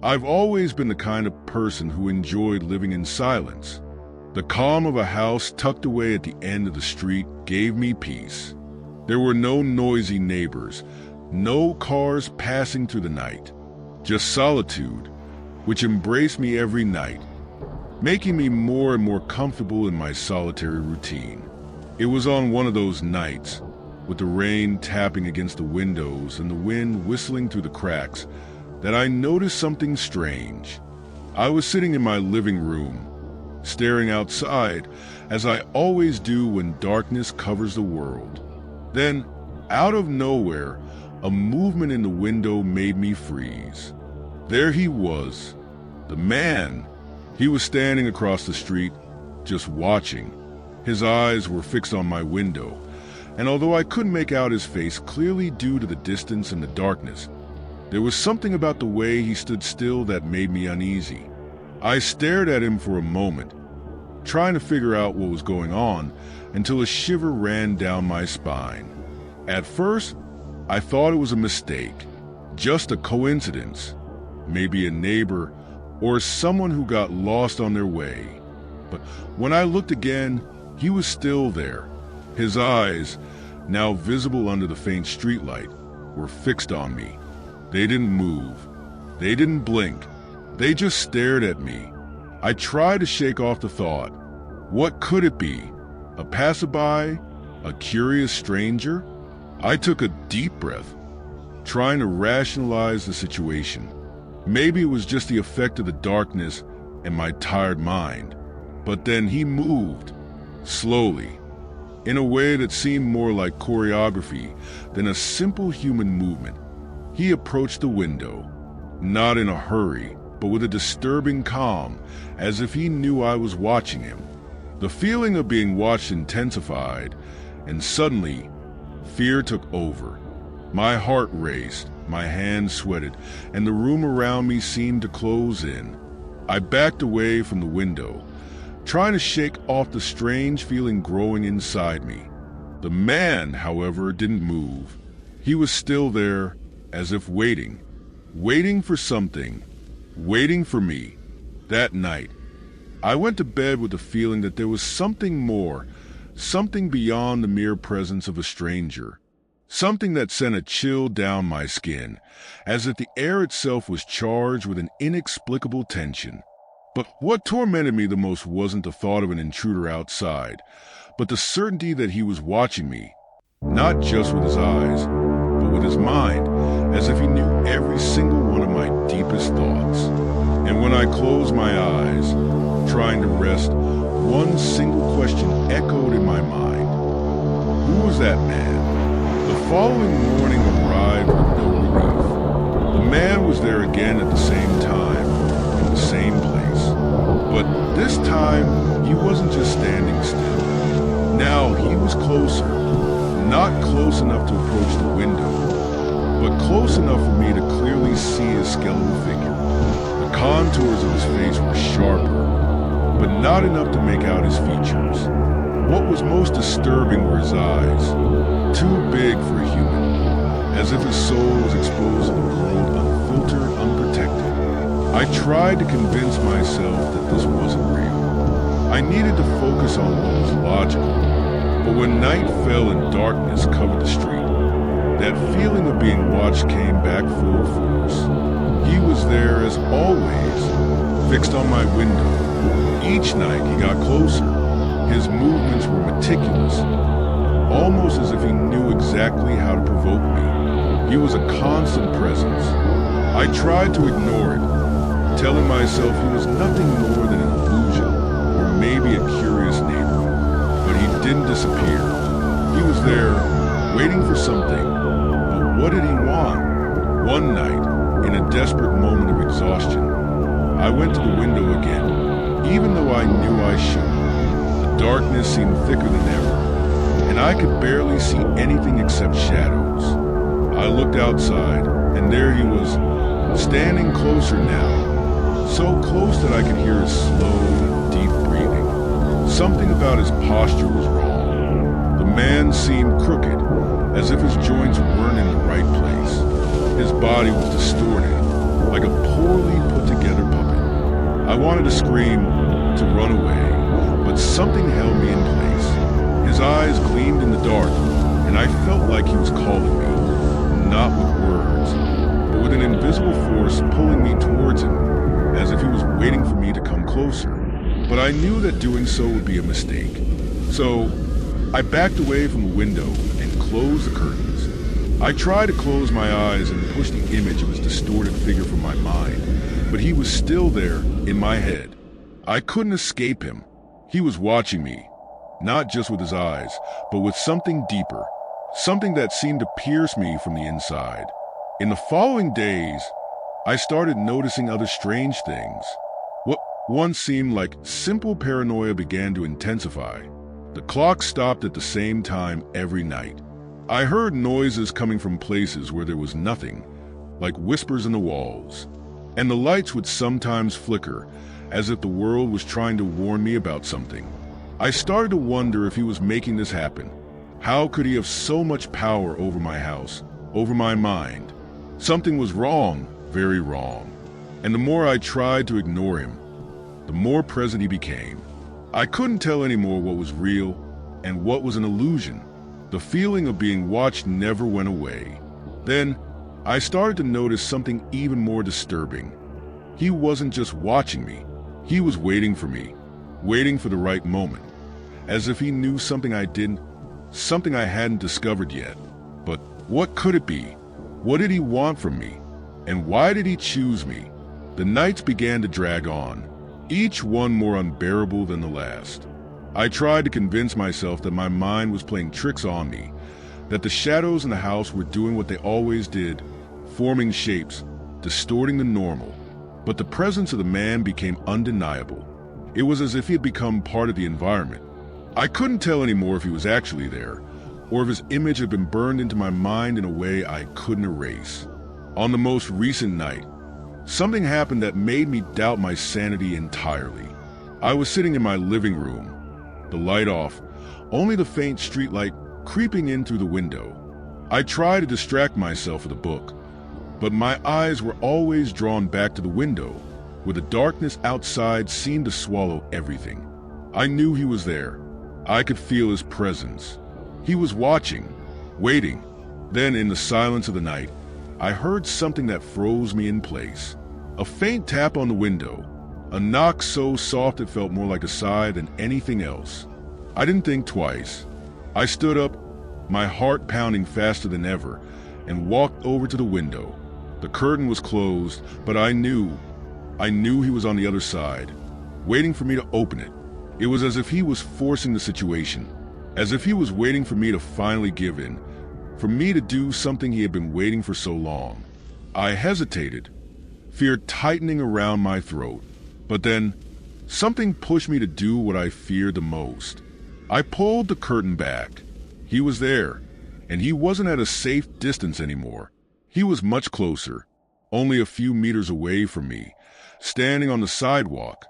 I've always been the kind of person who enjoyed living in silence. The calm of a house tucked away at the end of the street gave me peace. There were no noisy neighbors, no cars passing through the night, just solitude, which embraced me every night, making me more and more comfortable in my solitary routine. It was on one of those nights, with the rain tapping against the windows and the wind whistling through the cracks, that I noticed something strange. I was sitting in my living room, staring outside, as I always do when darkness covers the world. Then, out of nowhere, a movement in the window made me freeze. There he was, the man. He was standing across the street, just watching. His eyes were fixed on my window, and although I couldn't make out his face clearly due to the distance and the darkness, there was something about the way he stood still that made me uneasy. I stared at him for a moment, trying to figure out what was going on, until a shiver ran down my spine. At first, I thought it was a mistake, just a coincidence, maybe a neighbor or someone who got lost on their way. But when I looked again, he was still there. His eyes, now visible under the faint streetlight, were fixed on me. They didn't move. They didn't blink. They just stared at me. I tried to shake off the thought. What could it be? A passerby? A curious stranger? I took a deep breath, trying to rationalize the situation. Maybe it was just the effect of the darkness and my tired mind. But then he moved, slowly, in a way that seemed more like choreography than a simple human movement. He approached the window, not in a hurry, but with a disturbing calm, as if he knew I was watching him. The feeling of being watched intensified, and suddenly, fear took over. My heart raced, my hands sweated, and the room around me seemed to close in. I backed away from the window, trying to shake off the strange feeling growing inside me. The man, however, didn't move. He was still there, as if waiting for something, waiting for me. That night, I went to bed with the feeling that there was something more, something beyond the mere presence of a stranger. Something that sent a chill down my skin, as if the air itself was charged with an inexplicable tension. But what tormented me the most wasn't the thought of an intruder outside, but the certainty that he was watching me, not just with his eyes, but with his mind, as if he knew every single one of my deepest thoughts. And when I closed my eyes, trying to rest, one single question echoed in my mind. Who was that man? The following morning arrived with no relief. The man was there again at the same time, in the same place. But this time, he wasn't just standing still. Now he was closer, not close enough to approach the window, but close enough for me to clearly see his skeletal figure. The contours of his face were sharper, but not enough to make out his features. What was most disturbing were his eyes, too big for a human, as if his soul was exposed to the world unfiltered, unprotected. I tried to convince myself that this wasn't real. I needed to focus on what was logical, but when night fell and darkness covered the street, that feeling of being watched came back full force. He was there as always, fixed on my window. Each night he got closer. His movements were meticulous, almost as if he knew exactly how to provoke me. He was a constant presence. I tried to ignore it, telling myself he was nothing more than an illusion, or maybe a curious neighbor. But he didn't disappear. He was there, waiting for something. But what did he want? One night, in a desperate moment of exhaustion, I went to the window again, even though I knew I shouldn't. The darkness seemed thicker than ever, and I could barely see anything except shadows. I looked outside, and there he was, standing closer now, so close that I could hear his slow, deep breathing. Something about his posture was wrong. The man seemed crooked, as if his joints weren't in the right place. His body was distorted, like a poorly put wanted to scream, to run away, but something held me in place. His eyes gleamed in the dark, and I felt like he was calling me, not with words, but with an invisible force pulling me towards him, as if he was waiting for me to come closer. But I knew that doing so would be a mistake. So I backed away from the window and closed the curtains. I tried to close my eyes and push the image of his distorted figure from my mind, but he was still there in my head. I couldn't escape him. He was watching me, not just with his eyes, but with something deeper, something that seemed to pierce me from the inside. In the following days, I started noticing other strange things. What once seemed like simple paranoia began to intensify. The clock stopped at the same time every night. I heard noises coming from places where there was nothing, like whispers in the walls. And the lights would sometimes flicker, as if the world was trying to warn me about something. I started to wonder if he was making this happen. How could he have so much power over my house, over my mind? Something was wrong, very wrong. And the more I tried to ignore him, the more present he became. I couldn't tell anymore what was real and what was an illusion. The feeling of being watched never went away. Then, I started to notice something even more disturbing. He wasn't just watching me. He was waiting for me, waiting for the right moment, as if he knew something I didn't, something I hadn't discovered yet. But what could it be? What did he want from me? And why did he choose me? The nights began to drag on, each one more unbearable than the last. I tried to convince myself that my mind was playing tricks on me, that the shadows in the house were doing what they always did, forming shapes, distorting the normal. But the presence of the man became undeniable. It was as if he had become part of the environment. I couldn't tell anymore if he was actually there, or if his image had been burned into my mind in a way I couldn't erase. On the most recent night, something happened that made me doubt my sanity entirely. I was sitting in my living room, the light off, only the faint streetlight creeping in through the window. I tried to distract myself with a book, but my eyes were always drawn back to the window, where the darkness outside seemed to swallow everything. I knew he was there. I could feel his presence. He was watching, waiting. Then, in the silence of the night, I heard something that froze me in place. A faint tap on the window, a knock so soft it felt more like a sigh than anything else. I didn't think twice. I stood up, my heart pounding faster than ever, and walked over to the window. The curtain was closed, but I knew he was on the other side, waiting for me to open it. It was as if he was forcing the situation, as if he was waiting for me to finally give in, for me to do something he had been waiting for so long. I hesitated, fear tightening around my throat. But then, something pushed me to do what I feared the most. I pulled the curtain back. He was there, and he wasn't at a safe distance anymore. He was much closer, only a few meters away from me, standing on the sidewalk,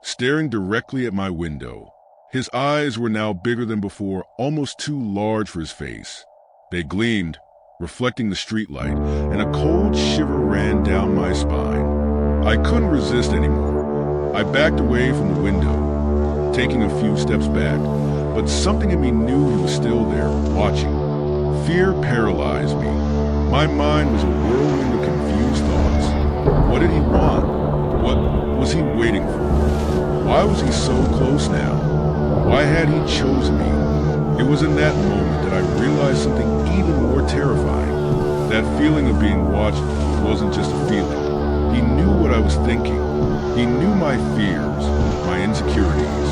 staring directly at my window. His eyes were now bigger than before, almost too large for his face. They gleamed, reflecting the streetlight, and a cold shiver ran down my spine. I couldn't resist anymore. I backed away from the window, taking a few steps back, but something in me knew he was still there, watching. Fear paralyzed me. My mind was a whirlwind of confused thoughts. What did he want? What was he waiting for? Why was he so close now? Why had he chosen me? It was in that moment that I realized something even more terrifying. That feeling of being watched wasn't just a feeling. He knew what I was thinking. He knew my fears, my insecurities.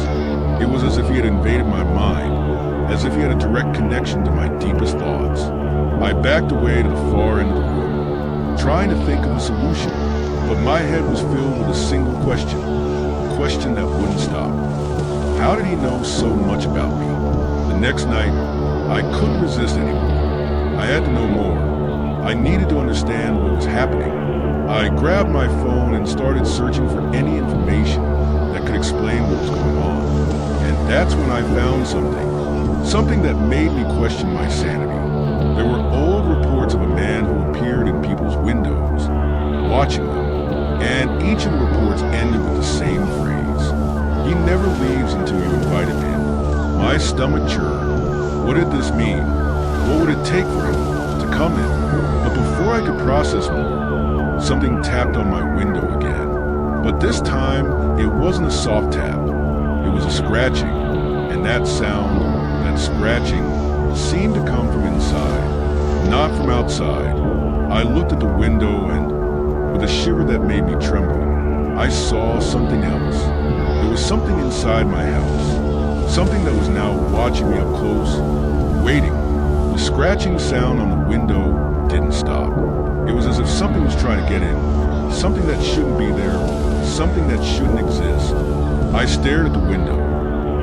It was as if he had invaded my mind, as if he had a direct connection to my deepest thoughts. I backed away to the far end of the room, trying to think of a solution, but my head was filled with a single question, a question that wouldn't stop. How did he know so much about me? The next night, I couldn't resist anymore. I had to know more. I needed to understand what was happening. I grabbed my phone and started searching for any information that could explain what was going on. And that's when I found something that made me question my sanity. There were old reports of a man who appeared in people's windows, watching them. And each of the reports ended with the same phrase: "He never leaves until you invite him in." My stomach churned. What did this mean? What would it take for him to come in? But before I could process more, something tapped on my window again. But this time, it wasn't a soft tap. It was a scratching. And that sound, that scratching, seemed to come from inside, not from outside. I looked at the window and, with a shiver that made me tremble, I saw something else. There was something inside my house, something that was now watching me up close, waiting. The scratching sound on the window didn't stop. It was as if something was trying to get in, something that shouldn't be there, something that shouldn't exist. I stared at the window,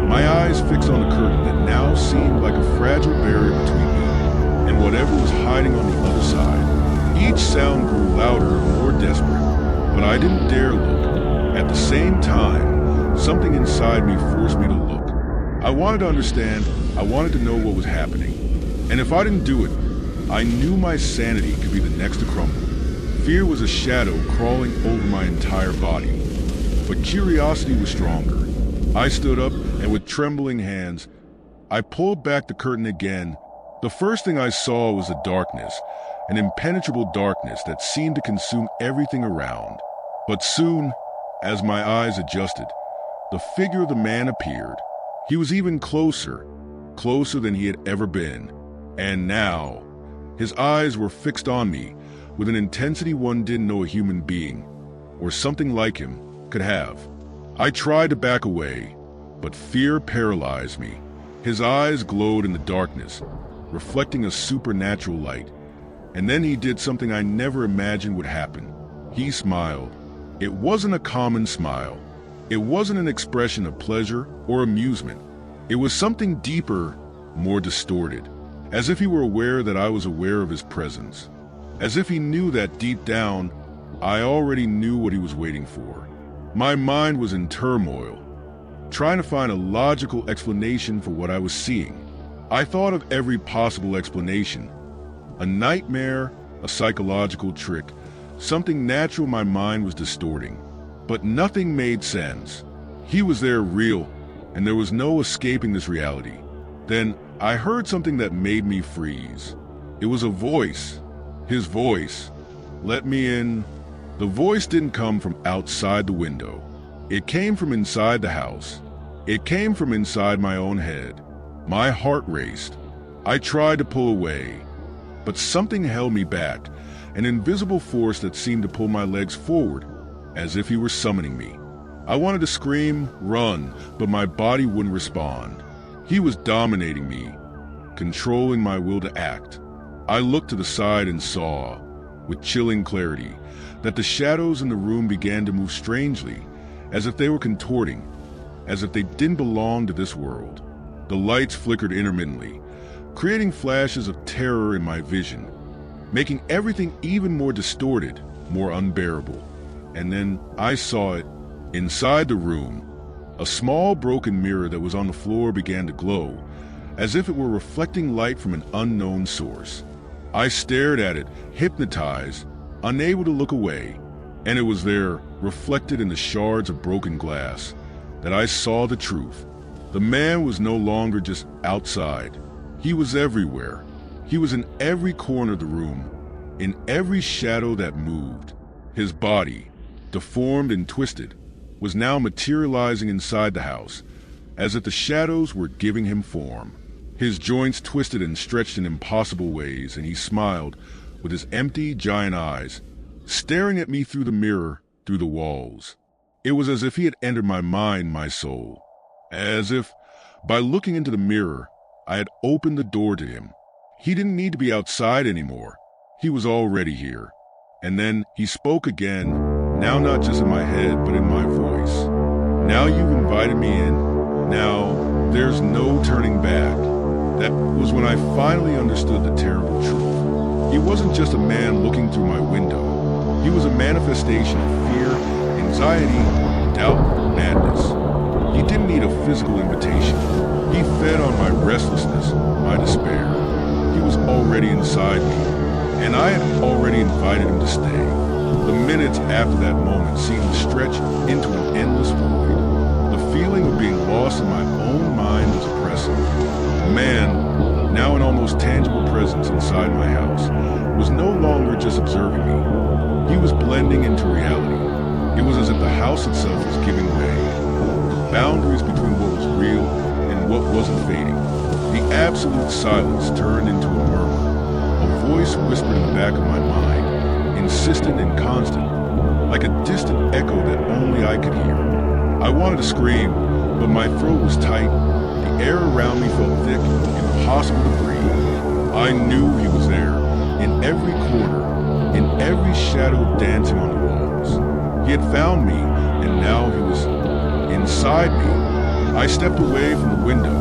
my eyes fixed on the curtain that now seemed like a fragile barrier between me and whatever was hiding on the other side. Each sound grew louder, more desperate, but I didn't dare look. At the same time, something inside me forced me to look. I wanted to understand, I wanted to know what was happening. And if I didn't do it, I knew my sanity could be the next to crumble. Fear was a shadow crawling over my entire body. But curiosity was stronger. I stood up, and with trembling hands, I pulled back the curtain again. The first thing I saw was the darkness, an impenetrable darkness that seemed to consume everything around. But soon, as my eyes adjusted, the figure of the man appeared. He was even closer than he had ever been. And now, his eyes were fixed on me with an intensity one didn't know a human being, or something like him, could have. I tried to back away, but fear paralyzed me. His eyes glowed in the darkness, reflecting a supernatural light. And then he did something I never imagined would happen. He smiled. It wasn't a common smile. It wasn't an expression of pleasure or amusement. It was something deeper, more distorted, as if he were aware that I was aware of his presence, as if he knew that deep down, I already knew what he was waiting for. My mind was in turmoil, trying to find a logical explanation for what I was seeing. I thought of every possible explanation. A nightmare, a psychological trick, something natural my mind was distorting. But nothing made sense. He was there real, and there was no escaping this reality. Then I heard something that made me freeze. It was a voice. His voice. "Let me in." The voice didn't come from outside the window. It came from inside the house. It came from inside my own head. My heart raced. I tried to pull away, but something held me back, an invisible force that seemed to pull my legs forward, as if he were summoning me. I wanted to scream, run, but my body wouldn't respond. He was dominating me, controlling my will to act. I looked to the side and saw, with chilling clarity, that the shadows in the room began to move strangely, as if they were contorting, as if they didn't belong to this world. The lights flickered intermittently, creating flashes of terror in my vision, making everything even more distorted, more unbearable. And then I saw it. Inside the room, a small broken mirror that was on the floor began to glow, as if it were reflecting light from an unknown source. I stared at it, hypnotized, unable to look away, and it was there, reflected in the shards of broken glass, that I saw the truth. The man was no longer just outside. He was everywhere. He was in every corner of the room, in every shadow that moved. His body, deformed and twisted, was now materializing inside the house, as if the shadows were giving him form. His joints twisted and stretched in impossible ways, and he smiled with his empty, giant eyes, staring at me through the mirror, through the walls. It was as if he had entered my mind, my soul. As if, by looking into the mirror, I had opened the door to him. He didn't need to be outside anymore. He was already here. And then he spoke again, now not just in my head, but in my voice. "Now you've invited me in. Now there's no turning back." That was when I finally understood the terrible truth. He wasn't just a man looking through my window. He was a manifestation of fear, anxiety, doubt, madness. He didn't need a physical invitation. He fed on my restlessness, my despair. He was already inside me, and I had already invited him to stay. The minutes after that moment seemed to stretch into an endless void. The feeling of being lost in my own mind was oppressive. The man, now an almost tangible presence inside my house, was no longer just observing me. He was blending into reality. It was as if the house itself was giving way. The boundaries between what was real and what wasn't fading. The absolute silence turned into a murmur. A voice whispered in the back of my mind, insistent and constant, like a distant echo that only I could hear. I wanted to scream, but my throat was tight. The air around me felt thick, impossible to breathe. I knew he was there, in every corner, in every shadow dancing on the walls. He had found me, and now he was inside me. I stepped away from the window,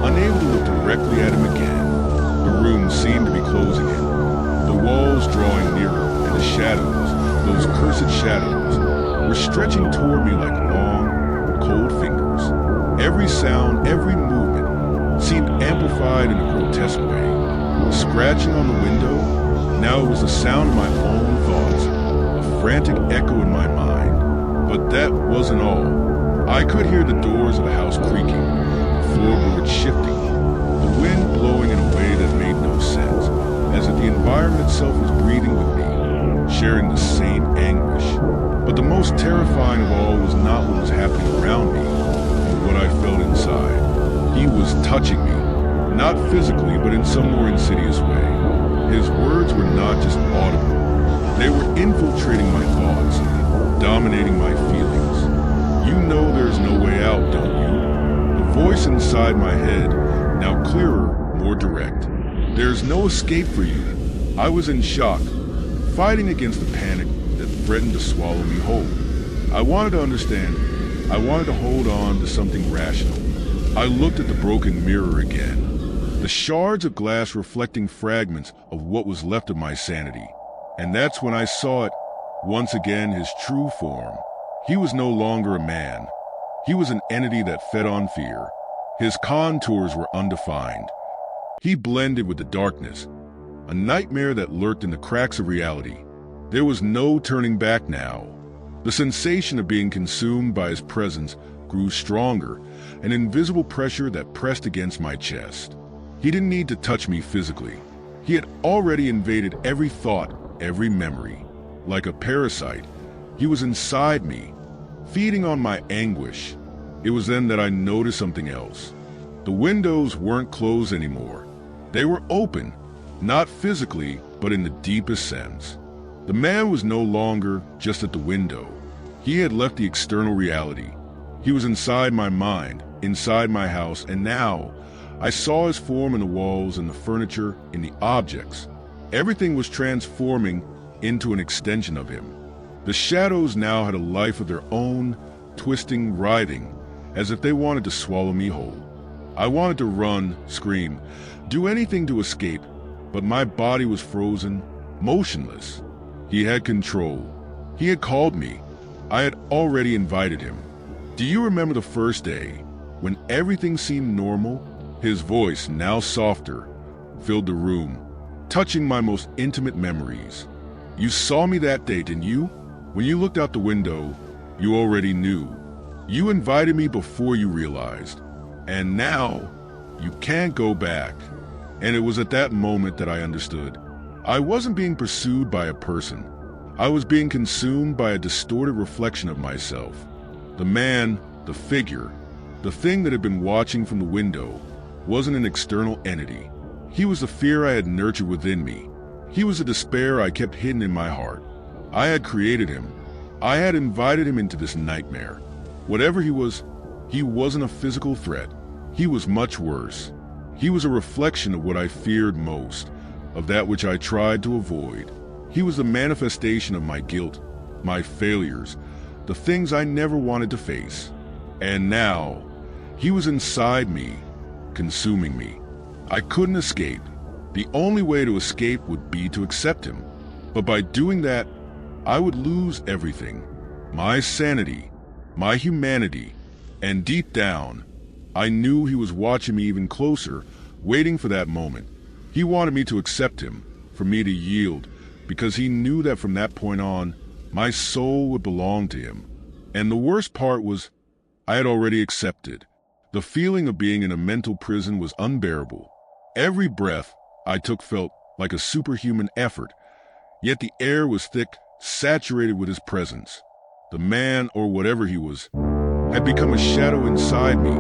unable to look directly at him again. The room seemed to be closing in, the walls drawing nearer, and the shadows, those cursed shadows, were stretching toward me like long, cold fingers. Every sound, every movement seemed amplified in a grotesque way. The scratching on the window, now it was the sound of my own thoughts, a frantic echo in my mind. But that wasn't all. I could hear the doors of the house creaking, the floorboards shifting, the wind blowing in a way that made no sense, as if the environment itself was breathing with me, sharing the same anguish. But the most terrifying of all was not what was happening around me, but what I felt inside. He was touching me, not physically, but in some more insidious way. His words were not just audible. They were infiltrating my thoughts, dominating my feelings. You know there's no way out, don't you? The voice inside my head, now clearer, more direct. There's no escape for you. I was in shock, fighting against the panic that threatened to swallow me whole. I wanted to understand. I wanted to hold on to something rational. I looked at the broken mirror again, the shards of glass reflecting fragments of what was left of my sanity. And that's when I saw it, once again, his true form. He was no longer a man. He was an entity that fed on fear. His contours were undefined. He blended with the darkness, a nightmare that lurked in the cracks of reality. There was no turning back now. The sensation of being consumed by his presence grew stronger, an invisible pressure that pressed against my chest. He didn't need to touch me physically. He had already invaded every thought, every memory. Like a parasite, he was inside me, feeding on my anguish. It was then that I noticed something else. The windows weren't closed anymore. They were open, not physically, but in the deepest sense. The man was no longer just at the window. He had left the external reality. He was inside my mind, inside my house, and now I saw his form in the walls, in the furniture, in the objects. Everything was transforming into an extension of him. The shadows now had a life of their own, twisting, writhing, as if they wanted to swallow me whole. I wanted to run, scream, do anything to escape, but my body was frozen, motionless. He had control. He had called me. I had already invited him. Do you remember the first day, when everything seemed normal? His voice, now softer, filled the room, touching my most intimate memories. You saw me that day, didn't you? When you looked out the window, you already knew. You invited me before you realized. And now, you can't go back. And it was at that moment that I understood. I wasn't being pursued by a person. I was being consumed by a distorted reflection of myself. The man, the figure, the thing that had been watching from the window, wasn't an external entity. He was the fear I had nurtured within me. He was the despair I kept hidden in my heart. I had created him. I had invited him into this nightmare. Whatever he wasn't a physical threat. He was much worse. He was a reflection of what I feared most, of that which I tried to avoid. He was the manifestation of my guilt, my failures, the things I never wanted to face. And now, he was inside me, consuming me. I couldn't escape. The only way to escape would be to accept him. But by doing that, I would lose everything. My sanity, my humanity, and deep down, I knew he was watching me even closer, waiting for that moment. He wanted me to accept him, for me to yield, because he knew that from that point on, My soul would belong to him. And the worst part was, I had already accepted. The feeling of being in a mental prison was unbearable. Every breath I took felt like a superhuman effort, yet the air was thick, saturated with his presence. The man, or whatever he was, had become a shadow inside me,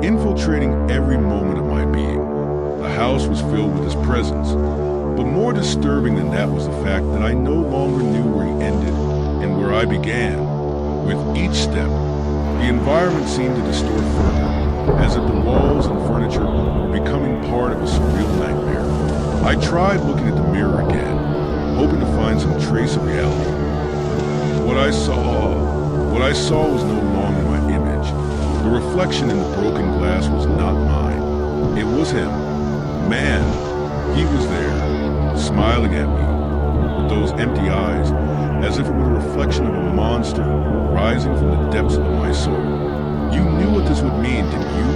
infiltrating every moment of my being. The house was filled with his presence, but more disturbing than that was the fact that I no longer knew where he ended and where I began. With each step, the environment seemed to distort further, as if the walls and furniture were becoming part of a surreal nightmare. I tried looking at the mirror again, hoping to find some trace of reality. What I saw was no longer my image. The reflection in the broken glass was not mine. It was him. Man, he was there, smiling at me, with those empty eyes, as if it were the reflection of a monster rising from the depths of my soul. You knew what this would mean, didn't you?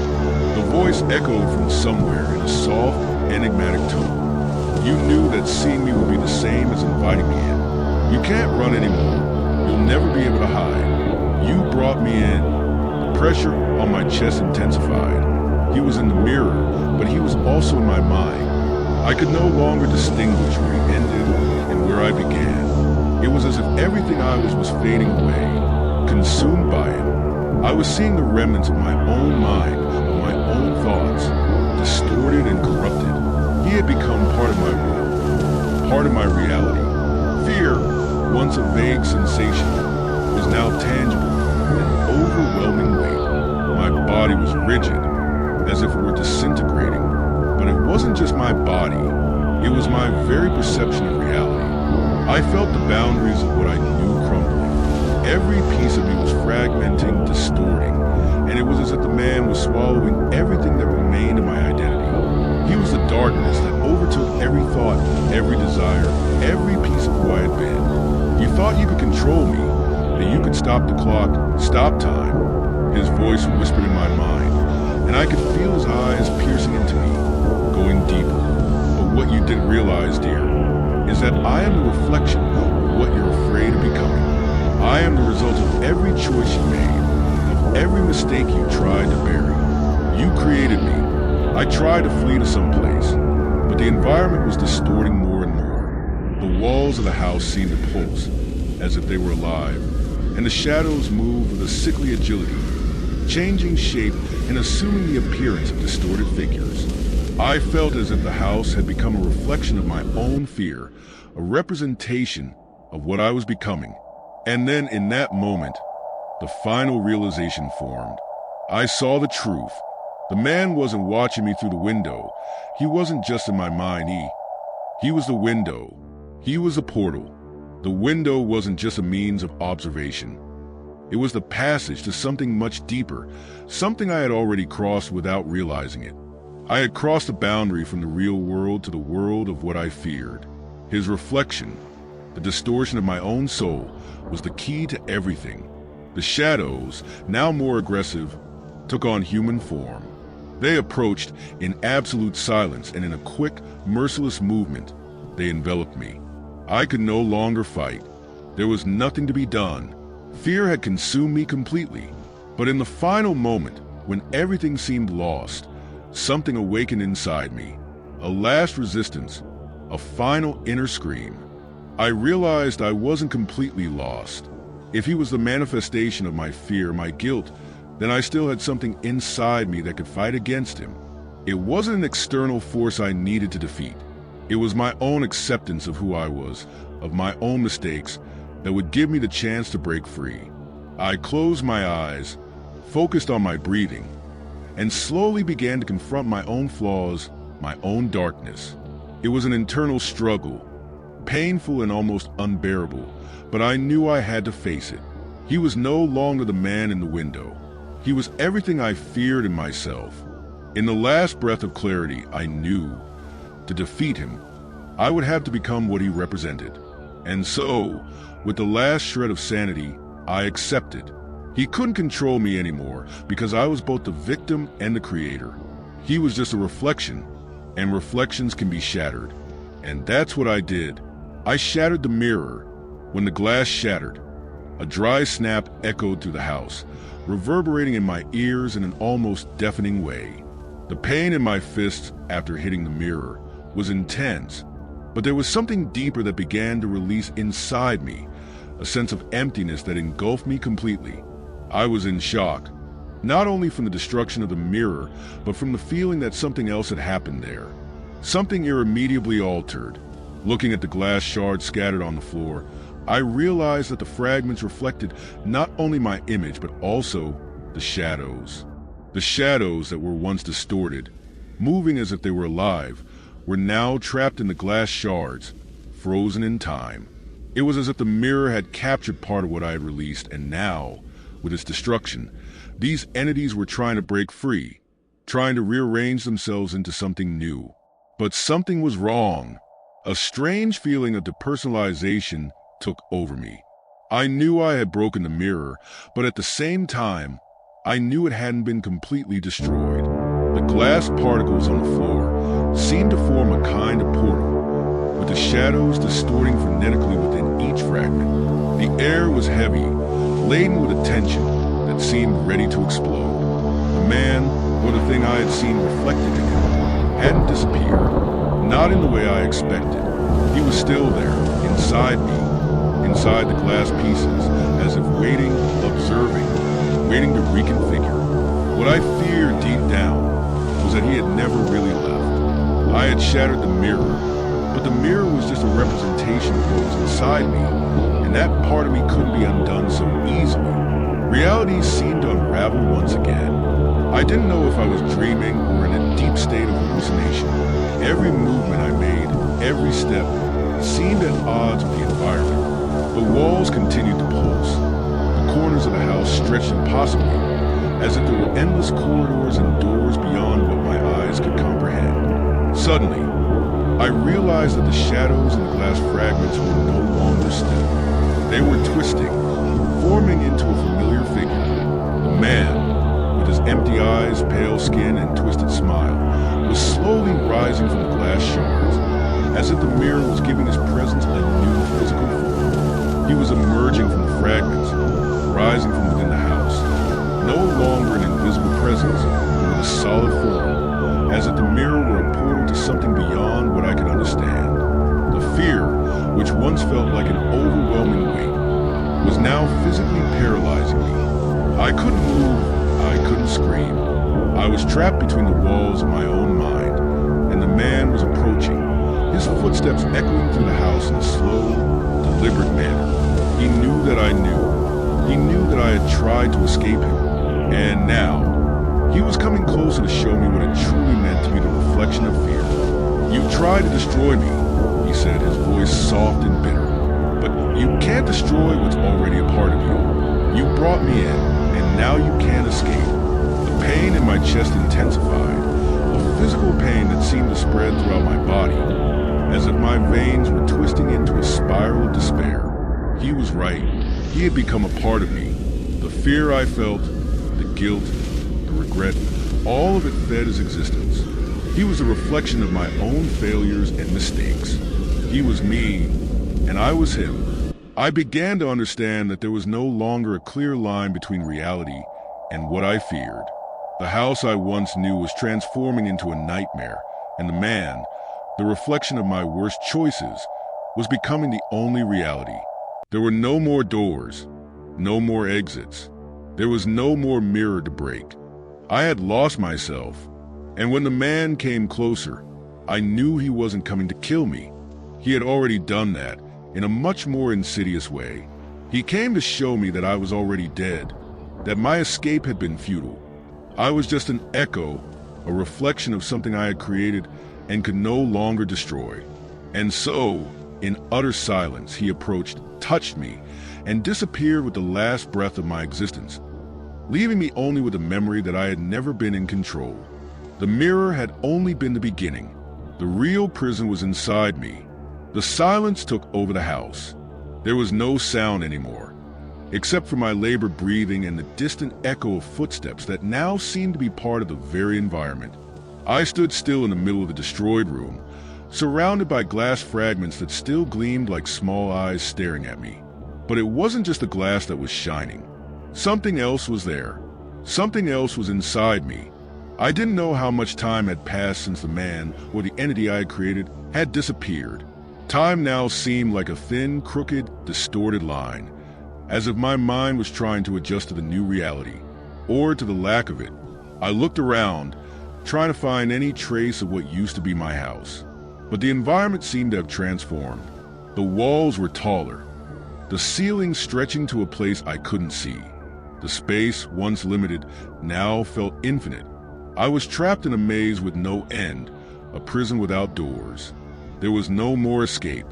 The voice echoed from somewhere in a soft, enigmatic tone. You knew that seeing me would be the same as inviting me in. You can't run anymore. You'll never be able to hide. You brought me in. The pressure on my chest intensified. He was in the mirror, but he was also in my mind. I could no longer distinguish where he ended and where I began. It was as if everything I was fading away, consumed by him. I was seeing the remnants of my own mind, of my own thoughts, distorted and corrupted. He had become part of my world, part of my reality. Fear, once a vague sensation, was now tangible, an overwhelming weight. My body was rigid, as if it were disintegrating. But it wasn't just my body, it was my very perception of reality. I felt the boundaries of what I knew crumbling. Every piece of me was fragmenting, distorting, and it was as if the man was swallowing everything that remained of my identity. He was the darkness that overtook every thought, every desire, every piece of who I had been. You thought you could control me, that you could stop the clock, stop time. His voice whispered in my mind, and I could feel his eyes piercing into me, going deeper. But what you didn't realize, dear, is that I am the reflection of what you're afraid of becoming. I am the result of every choice you made, of every mistake you tried to bury. You created me. I tried to flee to some place, but the environment was distorting more and more. The walls of the house seemed to pulse, as if they were alive, and the shadows moved with a sickly agility, changing shape and assuming the appearance of distorted figures. I felt as if the house had become a reflection of my own fear, a representation of what I was becoming. And then in that moment, the final realization formed. I saw the truth. The man wasn't watching me through the window. He wasn't just in my mind. He was the window. He was the portal. The window wasn't just a means of observation. It was the passage to something much deeper, something I had already crossed without realizing it. I had crossed the boundary from the real world to the world of what I feared. His reflection, the distortion of my own soul, was the key to everything. The shadows, now more aggressive, took on human form. They approached in absolute silence, and in a quick, merciless movement, they enveloped me. I could no longer fight. There was nothing to be done. Fear had consumed me completely. But in the final moment, when everything seemed lost, something awakened inside me. A last resistance, a final inner scream. I realized I wasn't completely lost. If he was the manifestation of my fear, my guilt, then I still had something inside me that could fight against him. It wasn't an external force I needed to defeat. It was my own acceptance of who I was, of my own mistakes, that would give me the chance to break free. I closed my eyes, focused on my breathing, and slowly began to confront my own flaws, my own darkness. It was an internal struggle, painful and almost unbearable, but I knew I had to face it. He was no longer the man in the window. He was everything I feared in myself. In the last breath of clarity, I knew, to defeat him, I would have to become what he represented. And so, with the last shred of sanity, I accepted. He couldn't control me anymore because I was both the victim and the creator. He was just a reflection, and reflections can be shattered. And that's what I did. I shattered the mirror, when the glass shattered. A dry snap echoed through the house, reverberating in my ears in an almost deafening way. The pain in my fists after hitting the mirror was intense, but there was something deeper that began to release inside me, a sense of emptiness that engulfed me completely. I was in shock, not only from the destruction of the mirror, but from the feeling that something else had happened there. Something irremediably altered. Looking at the glass shards scattered on the floor, I realized that the fragments reflected not only my image, but also the shadows. The shadows that were once distorted, moving as if they were alive, were now trapped in the glass shards, frozen in time. It was as if the mirror had captured part of what I had released, and now, with its destruction, these entities were trying to break free, trying to rearrange themselves into something new. But something was wrong. A strange feeling of depersonalization took over me. I knew I had broken the mirror, but at the same time, I knew it hadn't been completely destroyed. The glass particles on the floor seemed to form a kind of portal, with the shadows distorting frenetically within each fragment. The air was heavy, laden with a tension that seemed ready to explode. The man, or the thing I had seen reflected in him, hadn't disappeared, not in the way I expected. He was still there, inside me, inside the glass pieces, as if waiting, observing, waiting to reconfigure. What I feared deep down was that he had never really left. I had shattered the mirror, but the mirror was just a representation of what was inside me, and that part of me couldn't be undone so easily. Reality seemed to unravel once again. I didn't know if I was dreaming or in a deep state of hallucination. Every movement I made, every step, seemed at odds with the environment. The walls continued to pulse. The corners of the house stretched impossibly, as if there were endless corridors and doors beyond what my eyes could comprehend. Suddenly, I realized that the shadows and the glass fragments were no longer still. They were twisting, forming into a familiar figure. The man, with his empty eyes, pale skin, and twisted smile, was slowly rising from the glass shards, as if the mirror was giving his presence a new physical form. He was emerging from the fragments, rising from within the house, no longer an invisible presence, but with a solid form, as if the mirror were a portal to something beyond what I could understand. The fear, which once felt like an overwhelming weight, was now physically paralyzing me. I couldn't move, I couldn't scream. I was trapped between the walls of my own mind, and the man was approaching, his footsteps echoing through the house in a slow, deliberate manner. He knew that I knew. He knew that I had tried to escape him, and now, he was coming closer to show me what it truly meant to be the reflection of fear. "You tried to destroy me," he said, his voice soft and bitter. "But you can't destroy what's already a part of you. You brought me in, and now you can't escape." The pain in my chest intensified, a physical pain that seemed to spread throughout my body, as if my veins were twisting into a spiral of despair. He was right. He had become a part of me. The fear I felt, the guilt, the regret, all of it fed his existence. He was a reflection of my own failures and mistakes. He was me, and I was him. I began to understand that there was no longer a clear line between reality and what I feared. The house I once knew was transforming into a nightmare, and the man, the reflection of my worst choices, was becoming the only reality. There were no more doors, no more exits. There was no more mirror to break. I had lost myself, and when the man came closer, I knew he wasn't coming to kill me. He had already done that in a much more insidious way. He came to show me that I was already dead, that my escape had been futile. I was just an echo, a reflection of something I had created and could no longer destroy. And so, in utter silence, he approached, touched me, and disappeared with the last breath of my existence, leaving me only with a memory that I had never been in control. The mirror had only been the beginning. The real prison was inside me. The silence took over the house. There was no sound anymore, except for my labored breathing and the distant echo of footsteps that now seemed to be part of the very environment. I stood still in the middle of the destroyed room, surrounded by glass fragments that still gleamed like small eyes staring at me. But it wasn't just the glass that was shining. Something else was there. Something else was inside me. I didn't know how much time had passed since the man, or the entity I had created, had disappeared. Time now seemed like a thin, crooked, distorted line, as if my mind was trying to adjust to the new reality, or to the lack of it. I looked around, trying to find any trace of what used to be my house. But the environment seemed to have transformed. The walls were taller, the ceiling stretching to a place I couldn't see. The space, once limited, now felt infinite. I was trapped in a maze with no end, a prison without doors. There was no more escape,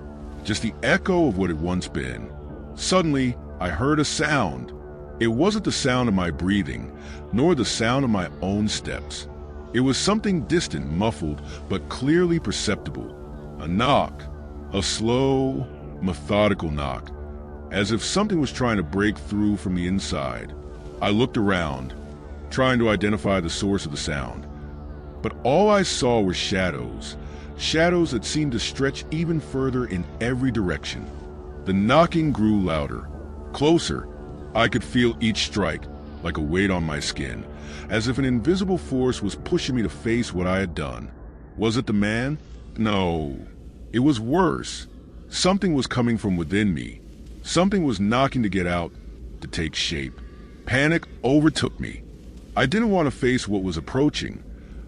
just the echo of what had once been. Suddenly, I heard a sound. It wasn't the sound of my breathing, nor the sound of my own steps. It was something distant, muffled, but clearly perceptible. A knock, a slow, methodical knock, as if something was trying to break through from the inside. I looked around, trying to identify the source of the sound. But all I saw were shadows, shadows that seemed to stretch even further in every direction. The knocking grew louder, closer. I could feel each strike, like a weight on my skin, as if an invisible force was pushing me to face what I had done. Was it the man? No. It was worse. Something was coming from within me. Something was knocking to get out, to take shape. Panic overtook me. I didn't want to face what was approaching,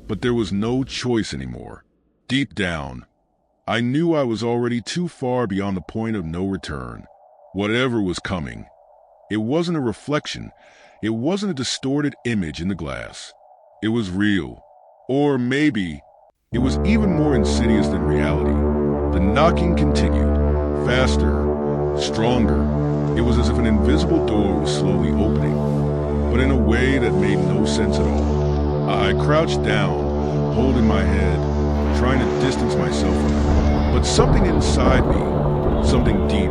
but there was no choice anymore. Deep down, I knew I was already too far beyond the point of no return. Whatever was coming, it wasn't a reflection. It wasn't a distorted image in the glass. It was real. Or maybe it was even more insidious than reality. The knocking continued, faster, stronger. It was as if an invisible door was slowly opening, but in a way that made no sense at all. I crouched down, holding my head, trying to distance myself from it. But something inside me, something deep,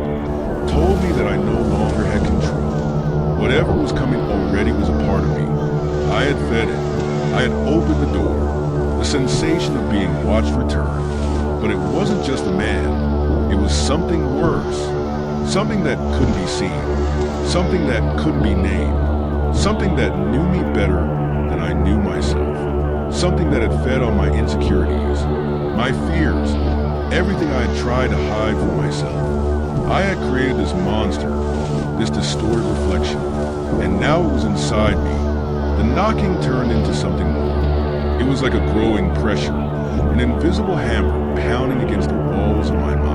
told me that I no longer had control. Whatever was coming already was a part of me. I had fed it. I had opened the door. The sensation of being watched returned. But it wasn't just a man. It was something worse. Something that couldn't be seen. Something that couldn't be named. Something that knew me better than I knew myself. Something that had fed on my insecurities, my fears, everything I had tried to hide from myself. I had created this monster, this distorted reflection, and now it was inside me. The knocking turned into something more. It was like a growing pressure, an invisible hammer pounding against the walls of my mind.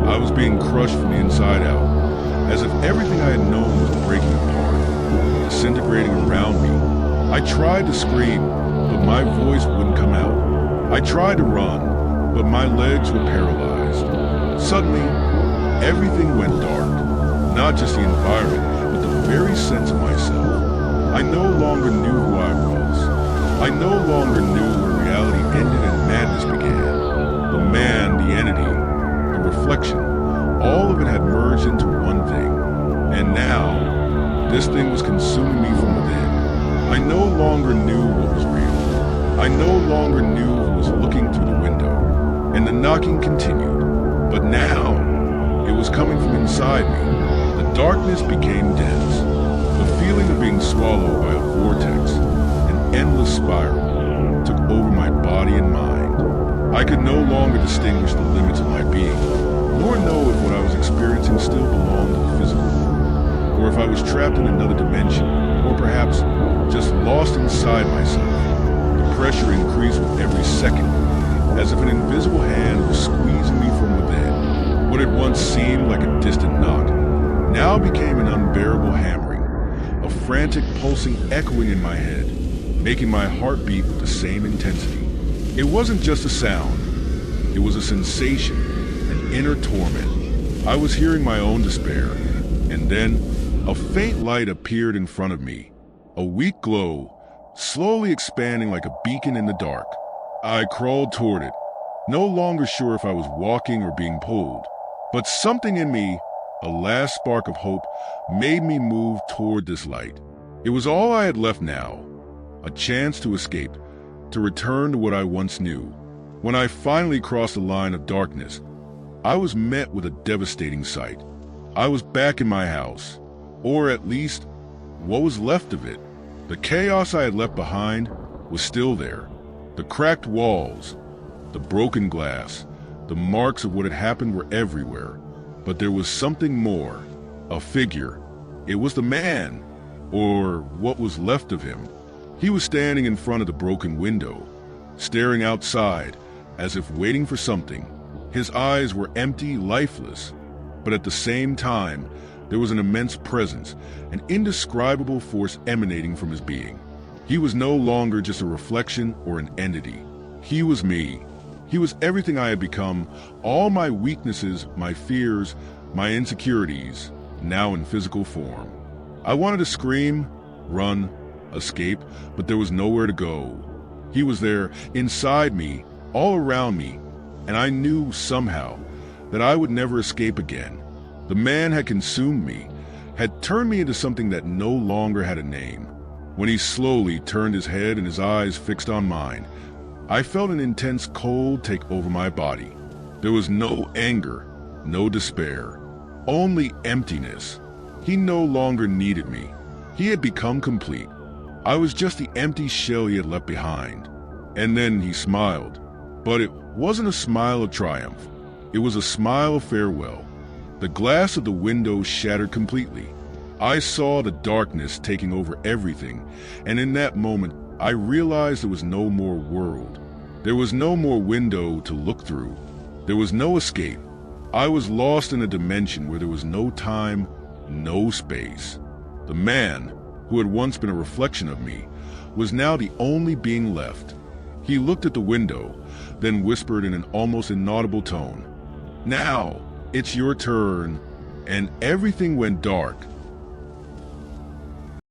I was being crushed from the inside out, as if everything I had known was breaking apart, disintegrating around me. I tried to scream, but my voice wouldn't come out. I tried to run, but my legs were paralyzed. Suddenly, everything went dark. Not just the environment, but the very sense of myself. I no longer knew who I was. I no longer knew where reality ended and madness began. The man, the entity, the reflection, all of it had merged into one thing. And now, this thing was consuming me from within. I no longer knew what was real. I no longer knew who was looking through the window. And the knocking continued. But now, it was coming from inside me. The darkness became dense. The feeling of being swallowed by a vortex, an endless spiral, took over my body and mind. I could no longer distinguish the limits of my being, nor know if what I was experiencing still belonged to the physical world, or if I was trapped in another dimension, or perhaps just lost inside myself. The pressure increased with every second, as if an invisible hand was squeezing me from within. What had once seemed like a distant knock now became an unbearable hammering, a frantic pulsing echoing in my head, making my heart beat with the same intensity. It wasn't just a sound, it was a sensation, an inner torment. I was hearing my own despair, and then a faint light appeared in front of me, a weak glow, slowly expanding like a beacon in the dark. I crawled toward it, no longer sure if I was walking or being pulled, but something in me, a last spark of hope, made me move toward this light. It was all I had left now, a chance to escape, to return to what I once knew. When I finally crossed the line of darkness, I was met with a devastating sight. I was back in my house, or at least what was left of it. The chaos I had left behind was still there. The cracked walls, the broken glass, the marks of what had happened were everywhere. But there was something more, a figure. It was the man, or what was left of him. He was standing in front of the broken window, staring outside as if waiting for something. His eyes were empty, lifeless, but at the same time, there was an immense presence, an indescribable force emanating from his being. He was no longer just a reflection or an entity. He was me. He was everything I had become, all my weaknesses, my fears, my insecurities, now in physical form. I wanted to scream, run, escape, but there was nowhere to go. He was there, inside me, all around me, and I knew somehow that I would never escape again. The man had consumed me, had turned me into something that no longer had a name. When he slowly turned his head and his eyes fixed on mine, I felt an intense cold take over my body. There was no anger, no despair, only emptiness. He no longer needed me. He had become complete. I was just the empty shell he had left behind. And then he smiled. But it wasn't a smile of triumph. It was a smile of farewell. The glass of the window shattered completely. I saw the darkness taking over everything, and in that moment, I realized there was no more world. There was no more window to look through. There was no escape. I was lost in a dimension where there was no time, no space. The man, who had once been a reflection of me, was now the only being left. He looked at the window, then whispered in an almost inaudible tone, "Now, it's your turn." And everything went dark.